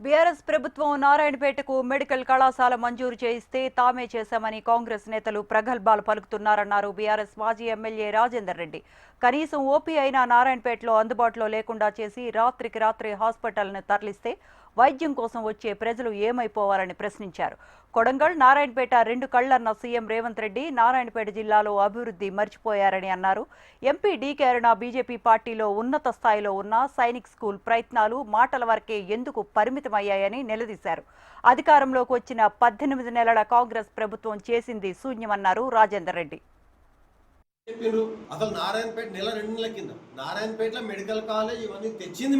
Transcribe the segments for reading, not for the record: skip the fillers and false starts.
BRS ప్రభుత్వం నారాయణపేటకు medical కళాశాల మంజూరు చేయిస్తే తామే చేశామని కాంగ్రెస్ నేతలు ప్రగల్భాలు పలుకుతున్నారన్నారు బీఆర్ఎస్ మాజీ ఎమ్మెల్యే రాజేందర్ రెడ్డి. కనీసం ఓపీ అయినా నారాయణపేటలో అందుబాటులో లేకుండా చేసి రాత్రికి రాత్రి హాస్పిటల్ను తరలిస్తే వైద్యం కోసం వచ్చే ప్రజలు ఏమైపోవాలని ప్రశ్నించారు. కొడంగల్, నారాయణపేట రెండు కళ్లన్న సీఎం రేవంత్ రెడ్డి నారాయణపేట జిల్లాలో అభివృద్ధి మర్చిపోయారని అన్నారు. ఎంపీ డీకే అరుణ బీజేపీ పార్టీలో ఉన్నత స్థాయిలో ఉన్న సైనిక్ స్కూల్ ప్రయత్నాలు మాటల వరకే ఎందుకు పరిమితమయ్యాయని నిలదీశారు. అధికారంలోకి వచ్చిన 18 నెలల కాంగ్రెస్ ప్రభుత్వం చేసింది శూన్యమన్నారు రాజేందర్ రెడ్డి. అసలు నారాయణపేట నెల 2 నెలల కింద నారాయణపేటలో మెడికల్ కాలేజ్ ఇవన్నీ తెచ్చింది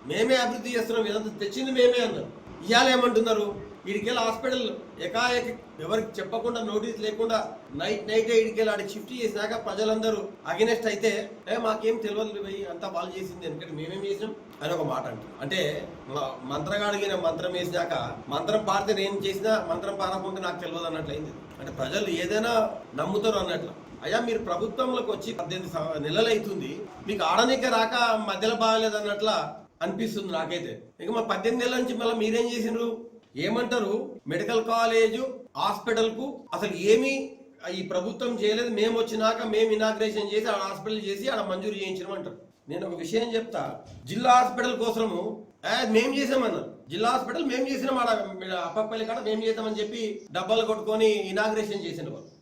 మేమే అభివృద్ధి చేస్తున్నాం, ఇదంతా తెచ్చింది మేమే అన్నారు. ఇవాళ ఏమంటున్నారు, ఇడికెళ్ళి హాస్పిటల్ ఎకాఎకి ఎవరికి చెప్పకుండా నోటీస్ లేకుండా నైట్ ఇడికెళ్ళి ఆడికి షిఫ్ట్ చేసినాక ప్రజలందరూ అగెనెస్ట్ అయితే మాకేం తెలియదు పోయి అంతా వాళ్ళు చేసింది ఎందుకంటే మేమేం చేసినాం అని ఒక మాట అంటే మంత్రగాడిగిన మంత్రం వేసినాక మంత్రం పాడితే నేను చేసినా మంత్రం పాడకుంటే నాకు తెలియదు అన్నట్లయింది. అంటే ప్రజలు ఏదైనా నమ్ముతారు అన్నట్లు. అయ్యా మీరు ప్రభుత్వంలోకి వచ్చి 18 నెలలు అవుతుంది, మీకు ఆడనిక రాక మధ్యలో బాగలేదు అన్నట్ల అనిపిస్తుంది నాకైతే. ఇక మా 18 నెలల నుంచి మళ్ళీ మీరేం చేసిండ్రు ఏమంటారు, మెడికల్ కాలేజ్ హాస్పిటల్ కు అసలు ఏమీ ఈ ప్రభుత్వం చేయలేదు, మేము వచ్చినాక మేము ఇనాగ్రేషన్ చేసి ఆడ హాస్పిటల్ చేసి ఆడ మంజూరు చేయించమంటారు. నేను ఒక విషయం చెప్తా, జిల్లా హాస్పిటల్ కోసము మేము చేసామన్నారు. జిల్లా హాస్పిటల్ మేము చేసినాం, ఆడ అప్పపల్లి కాడ మేము చేసామని చెప్పి డబ్బాలు కొట్టుకొని ఇనాగ్రేషన్ చేసిన వాళ్ళు.